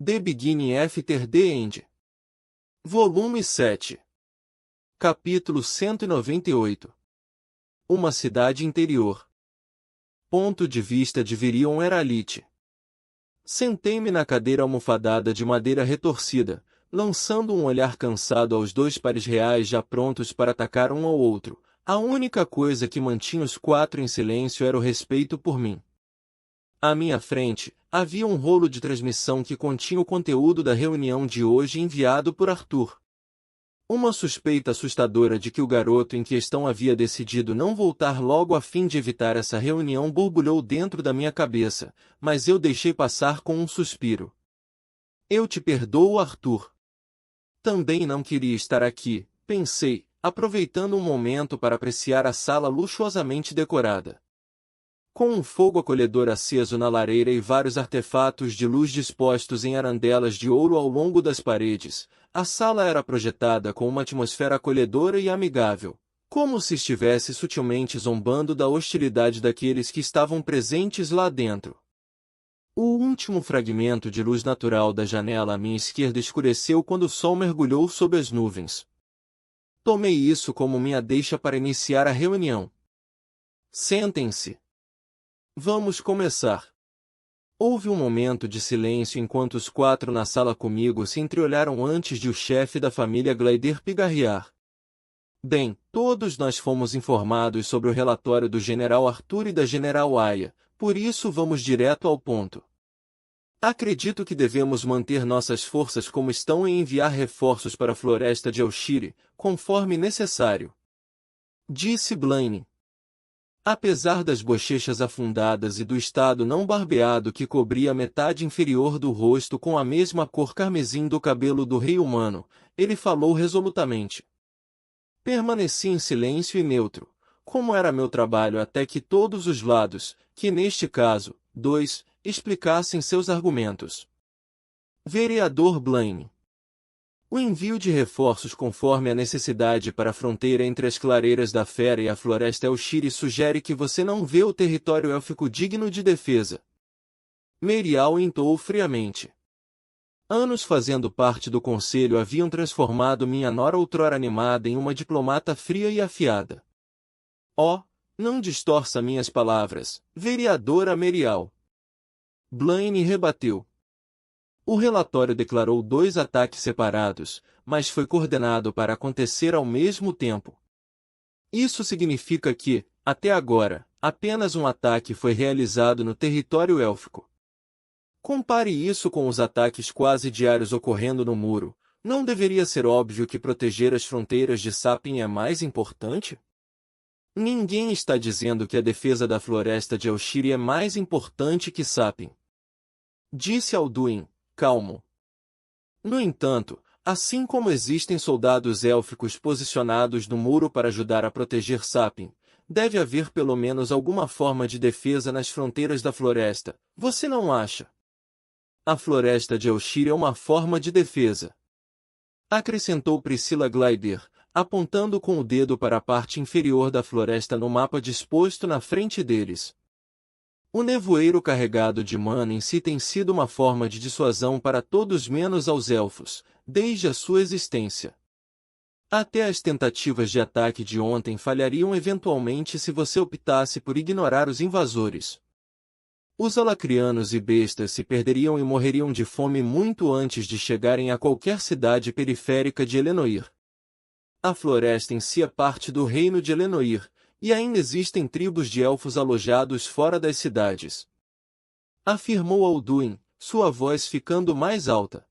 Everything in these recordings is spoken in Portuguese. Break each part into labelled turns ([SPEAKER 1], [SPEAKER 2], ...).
[SPEAKER 1] The Beginning After the End. Volume 7. Capítulo 198. Uma cidade interior. Ponto de vista de Virion Eralite. Sentei-me na cadeira almofadada de madeira retorcida, lançando um olhar cansado aos dois pares reais já prontos para atacar um ao outro. A única coisa que mantinha os quatro em silêncio era o respeito por mim. À minha frente, havia um rolo de transmissão que continha o conteúdo da reunião de hoje enviado por Arthur. Uma suspeita assustadora de que o garoto em questão havia decidido não voltar logo a fim de evitar essa reunião borbulhou dentro da minha cabeça, mas eu deixei passar com um suspiro. Eu te perdoo, Arthur. Também não queria estar aqui, pensei, aproveitando um momento para apreciar a sala luxuosamente decorada. Com um fogo acolhedor aceso na lareira e vários artefatos de luz dispostos em arandelas de ouro ao longo das paredes, a sala era projetada com uma atmosfera acolhedora e amigável, como se estivesse sutilmente zombando da hostilidade daqueles que estavam presentes lá dentro. O último fragmento de luz natural da janela à minha esquerda escureceu quando o sol mergulhou sob as nuvens. Tomei isso como minha deixa para iniciar a reunião. Sentem-se. Vamos começar. Houve um momento de silêncio enquanto os quatro na sala comigo se entreolharam antes de o chefe da família Glider pigarrear. Bem, todos nós fomos informados sobre o relatório do General Arthur e da General Aya, por isso vamos direto ao ponto. Acredito que devemos manter nossas forças como estão e enviar reforços para a floresta de Elshire, conforme necessário. Disse Blaine. Apesar das bochechas afundadas e do estado não barbeado que cobria a metade inferior do rosto com a mesma cor carmesim do cabelo do rei humano, ele falou resolutamente. Permaneci em silêncio e neutro, como era meu trabalho até que todos os lados, que neste caso, dois, explicassem seus argumentos. Vereador Blaine. O envio de reforços conforme a necessidade para a fronteira entre as clareiras da Fera e a floresta Elshire sugere que você não vê o território élfico digno de defesa. Merial entoou friamente. Anos fazendo parte do conselho haviam transformado minha nora outrora animada em uma diplomata fria e afiada. Oh, não distorça minhas palavras, vereadora Merial. Blaine rebateu. O relatório declarou 2 ataques separados, mas foi coordenado para acontecer ao mesmo tempo. Isso significa que, até agora, apenas um ataque foi realizado no território élfico. Compare isso com os ataques quase diários ocorrendo no muro. Não deveria ser óbvio que proteger as fronteiras de Sapien é mais importante? Ninguém está dizendo que a defesa da floresta de Elshire é mais importante que Sapien. Disse Alduin, calmo. No entanto, assim como existem soldados élficos posicionados no muro para ajudar a proteger Sapien, deve haver pelo menos alguma forma de defesa nas fronteiras da floresta, você não acha? A floresta de Elshire é uma forma de defesa. Acrescentou Priscilla Glider, apontando com o dedo para a parte inferior da floresta no mapa disposto na frente deles. O nevoeiro carregado de mana em si tem sido uma forma de dissuasão para todos menos aos elfos, desde a sua existência. Até as tentativas de ataque de ontem falhariam eventualmente se você optasse por ignorar os invasores. Os alacrianos e bestas se perderiam e morreriam de fome muito antes de chegarem a qualquer cidade periférica de Elenoir. A floresta em si é parte do reino de Elenoir, e ainda existem tribos de elfos alojados fora das cidades. Afirmou Alduin, sua voz ficando mais alta.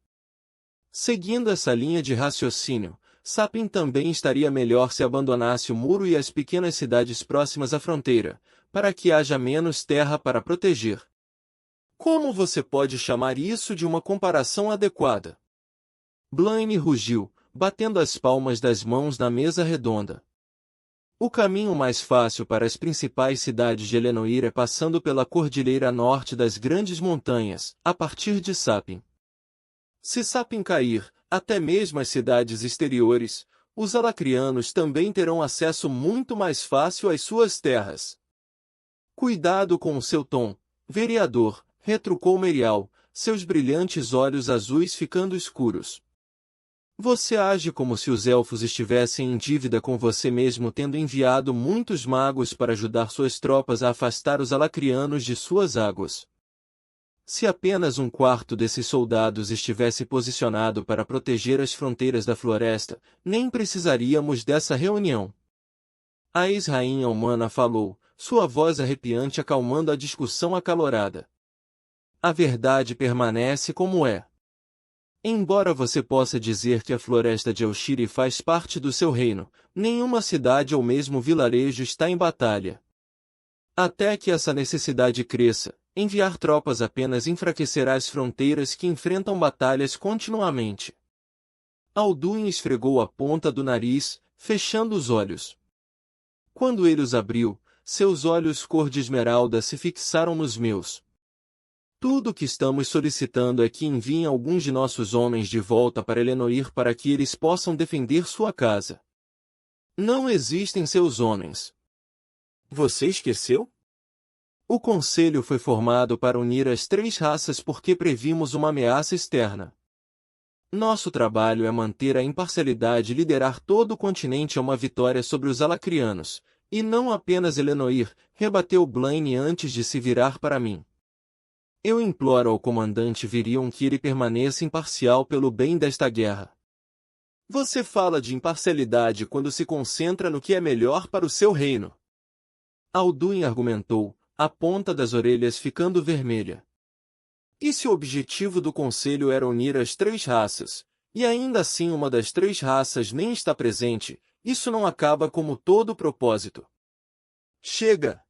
[SPEAKER 1] Seguindo essa linha de raciocínio, Sapien também estaria melhor se abandonasse o muro e as pequenas cidades próximas à fronteira, para que haja menos terra para proteger. Como você pode chamar isso de uma comparação adequada? Blaine rugiu, batendo as palmas das mãos na mesa redonda. O caminho mais fácil para as principais cidades de Elenoir é passando pela cordilheira norte das grandes montanhas, a partir de Sapien. Se Sapien cair, até mesmo as cidades exteriores, os alacrianos também terão acesso muito mais fácil às suas terras. Cuidado com o seu tom, vereador, retrucou Merial, seus brilhantes olhos azuis ficando escuros. Você age como se os elfos estivessem em dívida com você mesmo, tendo enviado muitos magos para ajudar suas tropas a afastar os alacrianos de suas águas. Se apenas um quarto desses soldados estivesse posicionado para proteger as fronteiras da floresta, nem precisaríamos dessa reunião. A ex-rainha humana falou, sua voz arrepiante acalmando a discussão acalorada. A verdade permanece como é. Embora você possa dizer que a floresta de Elshiri faz parte do seu reino, nenhuma cidade ou mesmo vilarejo está em batalha. Até que essa necessidade cresça, enviar tropas apenas enfraquecerá as fronteiras que enfrentam batalhas continuamente. Alduin esfregou a ponta do nariz, fechando os olhos. Quando ele os abriu, seus olhos cor de esmeralda se fixaram nos meus. Tudo o que estamos solicitando é que enviem alguns de nossos homens de volta para Elenoir para que eles possam defender sua casa. Não existem seus homens. Você esqueceu? O conselho foi formado para unir as três raças porque previmos uma ameaça externa. Nosso trabalho é manter a imparcialidade e liderar todo o continente a uma vitória sobre os alacrianos, e não apenas Elenoir, rebateu Blaine antes de se virar para mim. Eu imploro ao comandante Virion que ele permaneça imparcial pelo bem desta guerra. Você fala de imparcialidade quando se concentra no que é melhor para o seu reino. Alduin argumentou, a ponta das orelhas ficando vermelha. E se o objetivo do conselho era unir as três raças, e ainda assim uma das três raças nem está presente, isso não acaba como todo o propósito. Chega!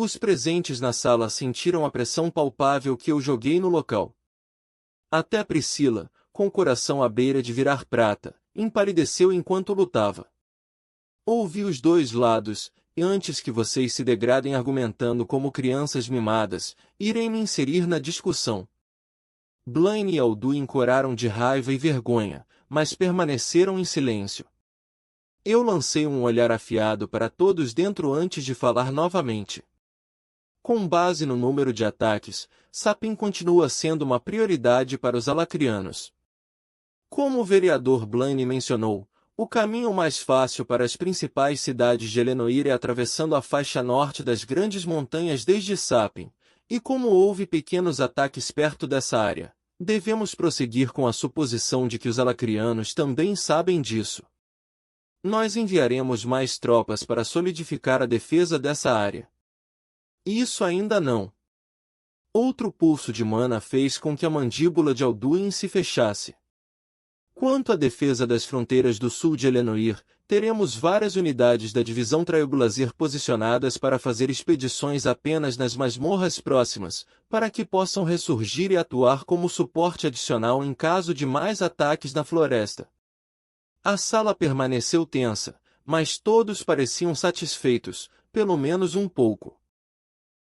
[SPEAKER 1] Os presentes na sala sentiram a pressão palpável que eu joguei no local. Até Priscila, com o coração à beira de virar prata, empalideceu enquanto lutava. Ouvi os dois lados, e antes que vocês se degradem argumentando como crianças mimadas, irei me inserir na discussão. Blaine e Alduin coraram de raiva e vergonha, mas permaneceram em silêncio. Eu lancei um olhar afiado para todos dentro antes de falar novamente. Com base no número de ataques, Sapin continua sendo uma prioridade para os alacrianos. Como o vereador Blaine mencionou, o caminho mais fácil para as principais cidades de Elenoir é atravessando a faixa norte das grandes montanhas desde Sapin, e como houve pequenos ataques perto dessa área, devemos prosseguir com a suposição de que os alacrianos também sabem disso. Nós enviaremos mais tropas para solidificar a defesa dessa área. Isso ainda não. Outro pulso de mana fez com que a mandíbula de Alduin se fechasse. Quanto à defesa das fronteiras do sul de Elenoir, teremos várias unidades da divisão Trailblazer posicionadas para fazer expedições apenas nas masmorras próximas, para que possam ressurgir e atuar como suporte adicional em caso de mais ataques na floresta. A sala permaneceu tensa, mas todos pareciam satisfeitos, pelo menos um pouco.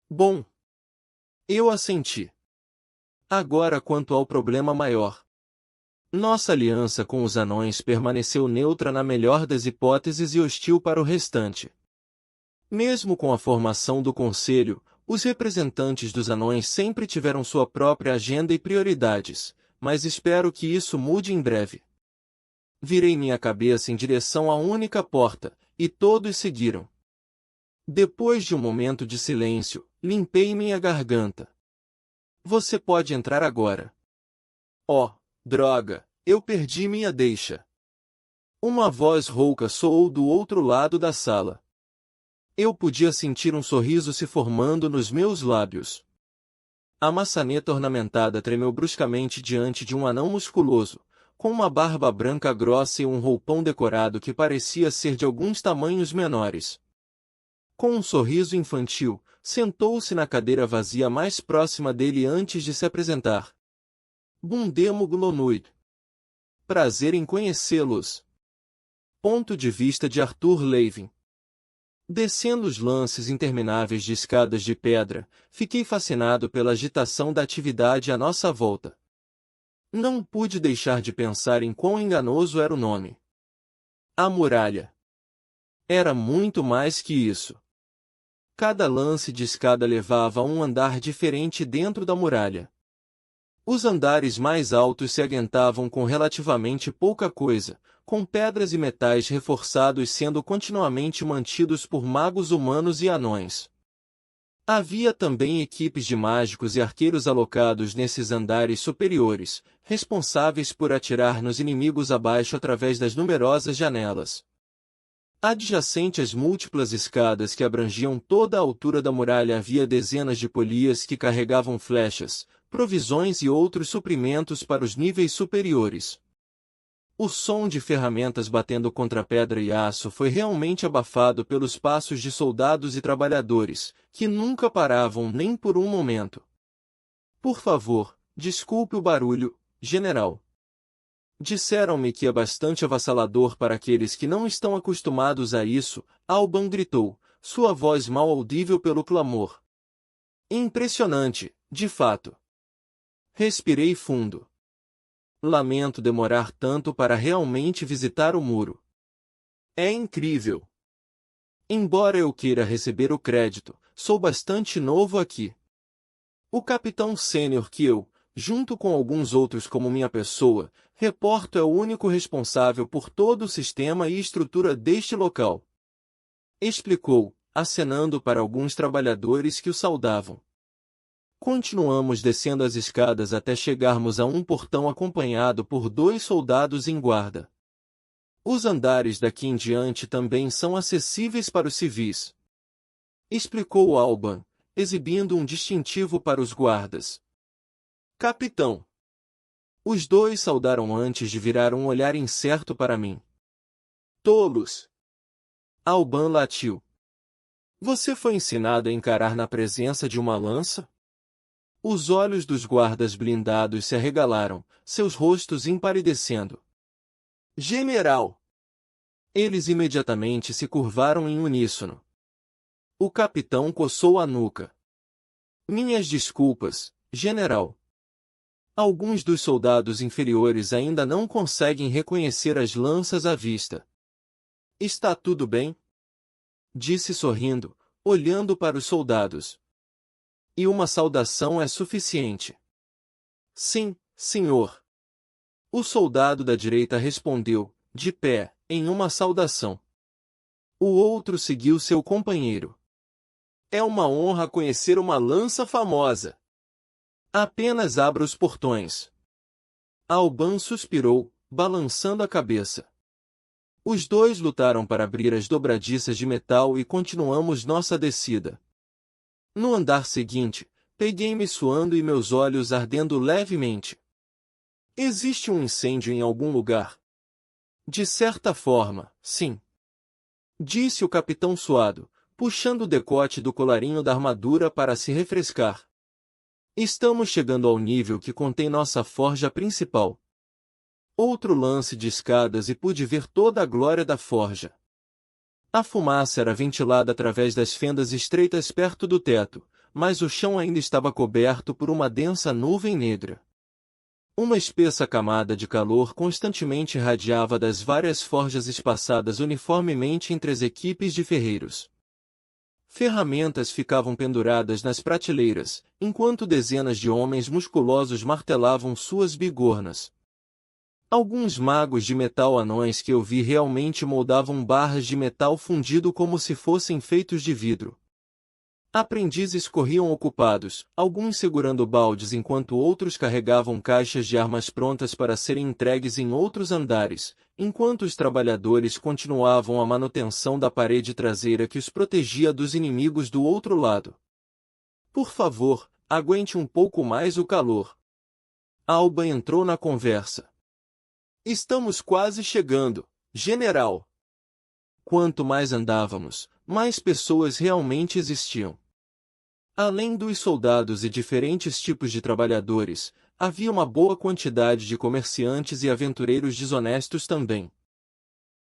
[SPEAKER 1] Bom. Eu assenti. Agora quanto ao problema maior. Nossa aliança com os anões permaneceu neutra na melhor das hipóteses e hostil para o restante. Mesmo com a formação do conselho, os representantes dos anões sempre tiveram sua própria agenda e prioridades, mas espero que isso mude em breve. Virei minha cabeça em direção à única porta, e todos seguiram. Depois de um momento de silêncio, limpei minha garganta. Você pode entrar agora. Oh, droga, eu perdi minha deixa. Uma voz rouca soou do outro lado da sala. Eu podia sentir um sorriso se formando nos meus lábios. A maçaneta ornamentada tremeu bruscamente diante de um anão musculoso, com uma barba branca grossa e um roupão decorado que parecia ser de alguns tamanhos menores. Com um sorriso infantil, sentou-se na cadeira vazia mais próxima dele antes de se apresentar. Bundemo Glonuid. Prazer em conhecê-los. Ponto de vista de Arthur Levin. Descendo os lances intermináveis de escadas de pedra, fiquei fascinado pela agitação da atividade à nossa volta. Não pude deixar de pensar em quão enganoso era o nome. A muralha. Era muito mais que isso. Cada lance de escada levava a um andar diferente dentro da muralha. Os andares mais altos se aguentavam com relativamente pouca coisa, com pedras e metais reforçados sendo continuamente mantidos por magos humanos e anões. Havia também equipes de mágicos e arqueiros alocados nesses andares superiores, responsáveis por atirar nos inimigos abaixo através das numerosas janelas. Adjacente às múltiplas escadas que abrangiam toda a altura da muralha havia dezenas de polias que carregavam flechas, provisões e outros suprimentos para os níveis superiores. O som de ferramentas batendo contra pedra e aço foi realmente abafado pelos passos de soldados e trabalhadores, que nunca paravam nem por um momento. Por favor, desculpe o barulho, general. Disseram-me que é bastante avassalador para aqueles que não estão acostumados a isso, Alban gritou, sua voz mal audível pelo clamor. Impressionante, de fato. Respirei fundo. Lamento demorar tanto para realmente visitar o muro. É incrível. Embora eu queira receber o crédito, sou bastante novo aqui. O capitão sênior que eu, junto com alguns outros como minha pessoa, reporto é o único responsável por todo o sistema e estrutura deste local. Explicou, acenando para alguns trabalhadores que o saudavam. Continuamos descendo as escadas até chegarmos a um portão acompanhado por 2 soldados em guarda. Os andares daqui em diante também são acessíveis para os civis. Explicou Alban, exibindo um distintivo para os guardas. Capitão! Os 2 saudaram antes de virar um olhar incerto para mim. Tolos! Alban latiu. Você foi ensinado a encarar na presença de uma lança? Os olhos dos guardas blindados se arregalaram, seus rostos empalidecendo. General! Eles imediatamente se curvaram em uníssono. O capitão coçou a nuca. Minhas desculpas, general. Alguns dos soldados inferiores ainda não conseguem reconhecer as lanças à vista. Está tudo bem? Disse sorrindo, olhando para os soldados. E uma saudação é suficiente. Sim, senhor. O soldado da direita respondeu, de pé, em uma saudação. O outro seguiu seu companheiro. É uma honra conhecer uma lança famosa. Apenas abra os portões. Alban suspirou, balançando a cabeça. Os 2 lutaram para abrir as dobradiças de metal e continuamos nossa descida. No andar seguinte, peguei-me suando e meus olhos ardendo levemente. Existe um incêndio em algum lugar? De certa forma, sim. Disse o capitão suado, puxando o decote do colarinho da armadura para se refrescar. Estamos chegando ao nível que contém nossa forja principal. Outro lance de escadas e pude ver toda a glória da forja. A fumaça era ventilada através das fendas estreitas perto do teto, mas o chão ainda estava coberto por uma densa nuvem negra. Uma espessa camada de calor constantemente irradiava das várias forjas espaçadas uniformemente entre as equipes de ferreiros. Ferramentas ficavam penduradas nas prateleiras, enquanto dezenas de homens musculosos martelavam suas bigornas. Alguns magos de metal anões que eu vi realmente moldavam barras de metal fundido como se fossem feitos de vidro. Aprendizes corriam ocupados, alguns segurando baldes enquanto outros carregavam caixas de armas prontas para serem entregues em outros andares, enquanto os trabalhadores continuavam a manutenção da parede traseira que os protegia dos inimigos do outro lado. Por favor, aguente um pouco mais o calor. Alba entrou na conversa. Estamos quase chegando, general. Quanto mais andávamos, mais pessoas realmente existiam. Além dos soldados e diferentes tipos de trabalhadores, havia uma boa quantidade de comerciantes e aventureiros desonestos também.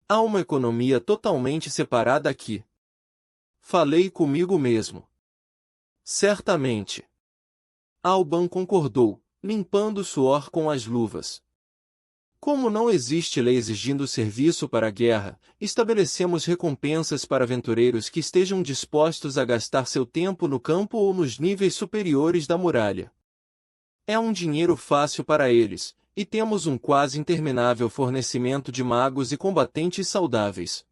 [SPEAKER 1] Há uma economia totalmente separada aqui. Falei comigo mesmo. Certamente. Alban concordou, limpando o suor com as luvas. Como não existe lei exigindo serviço para a guerra, estabelecemos recompensas para aventureiros que estejam dispostos a gastar seu tempo no campo ou nos níveis superiores da muralha. É um dinheiro fácil para eles, e temos um quase interminável fornecimento de magos e combatentes saudáveis.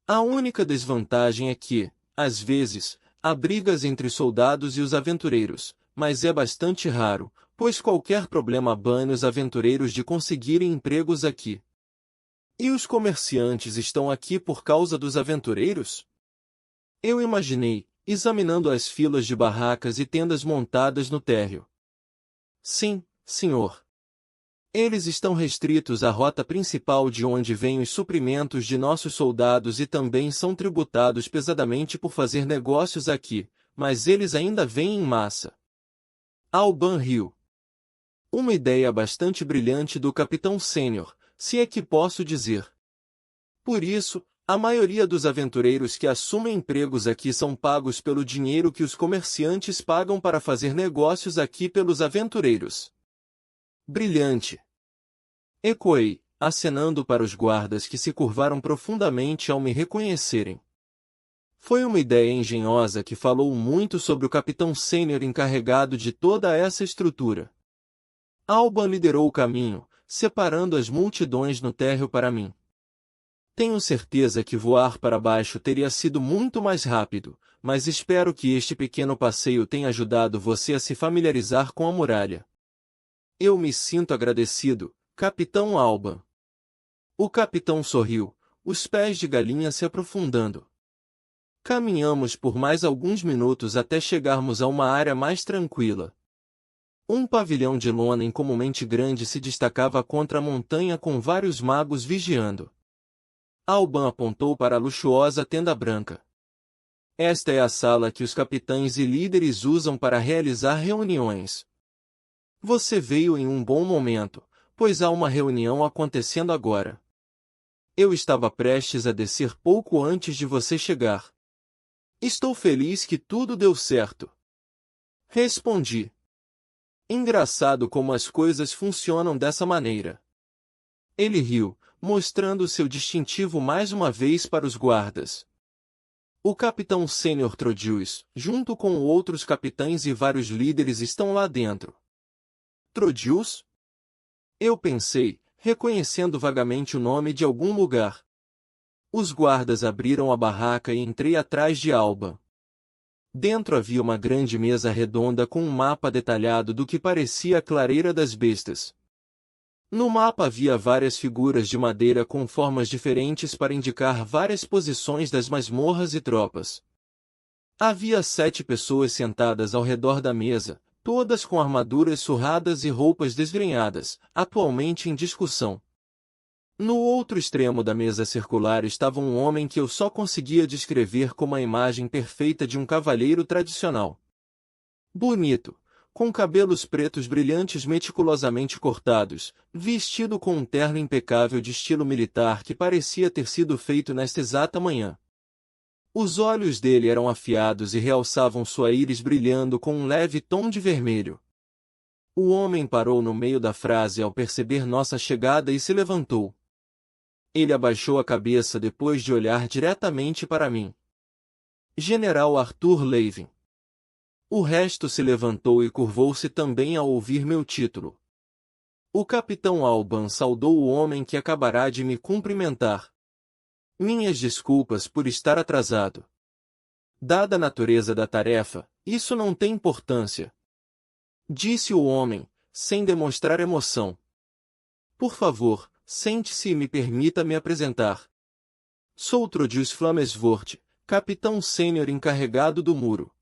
[SPEAKER 1] A única desvantagem é que, às vezes, há brigas entre os soldados e os aventureiros, mas é bastante raro, pois qualquer problema bane os aventureiros de conseguirem empregos aqui. E os comerciantes estão aqui por causa dos aventureiros? Eu imaginei, examinando as filas de barracas e tendas montadas no térreo. Sim, senhor. Eles estão restritos à rota principal de onde vêm os suprimentos de nossos soldados e também são tributados pesadamente por fazer negócios aqui, mas eles ainda vêm em massa. Alban riu. Uma ideia bastante brilhante do capitão sênior, se é que posso dizer. Por isso, a maioria dos aventureiros que assumem empregos aqui são pagos pelo dinheiro que os comerciantes pagam para fazer negócios aqui pelos aventureiros. Brilhante! Ecoei, acenando para os guardas que se curvaram profundamente ao me reconhecerem. Foi uma ideia engenhosa que falou muito sobre o capitão sênior encarregado de toda essa estrutura. Alban liderou o caminho, separando as multidões no térreo para mim. Tenho certeza que voar para baixo teria sido muito mais rápido, mas espero que este pequeno passeio tenha ajudado você a se familiarizar com a muralha. Eu me sinto agradecido, Capitão Alban. O capitão sorriu, os pés de galinha se aprofundando. Caminhamos por mais alguns minutos até chegarmos a uma área mais tranquila. Um pavilhão de lona incomumente grande se destacava contra a montanha com vários magos vigiando. Alban apontou para a luxuosa tenda branca. Esta é a sala que os capitães e líderes usam para realizar reuniões. Você veio em um bom momento, pois há uma reunião acontecendo agora. Eu estava prestes a descer pouco antes de você chegar. Estou feliz que tudo deu certo. Respondi. Engraçado como as coisas funcionam dessa maneira. Ele riu, mostrando seu distintivo mais uma vez para os guardas. O capitão sênior Trodius, junto com outros capitães e vários líderes estão lá dentro. Trodius? Eu pensei, reconhecendo vagamente o nome de algum lugar. Os guardas abriram a barraca e entrei atrás de Alban. Dentro havia uma grande mesa redonda com um mapa detalhado do que parecia a clareira das bestas. No mapa havia várias figuras de madeira com formas diferentes para indicar várias posições das masmorras e tropas. Havia 7 pessoas sentadas ao redor da mesa, todas com armaduras surradas e roupas desgrenhadas, atualmente em discussão. No outro extremo da mesa circular estava um homem que eu só conseguia descrever como a imagem perfeita de um cavalheiro tradicional. Bonito, com cabelos pretos brilhantes meticulosamente cortados, vestido com um terno impecável de estilo militar que parecia ter sido feito nesta exata manhã. Os olhos dele eram afiados e realçavam sua íris brilhando com um leve tom de vermelho. O homem parou no meio da frase ao perceber nossa chegada e se levantou. Ele abaixou a cabeça depois de olhar diretamente para mim. General Arthur Levin. O resto se levantou e curvou-se também ao ouvir meu título. O capitão Alban saudou o homem que acabará de me cumprimentar. Minhas desculpas por estar atrasado. Dada a natureza da tarefa, isso não tem importância. Disse o homem, sem demonstrar emoção. Por favor, sente-se e me permita me apresentar. Sou Trodius Flamesvort, capitão sênior encarregado do muro.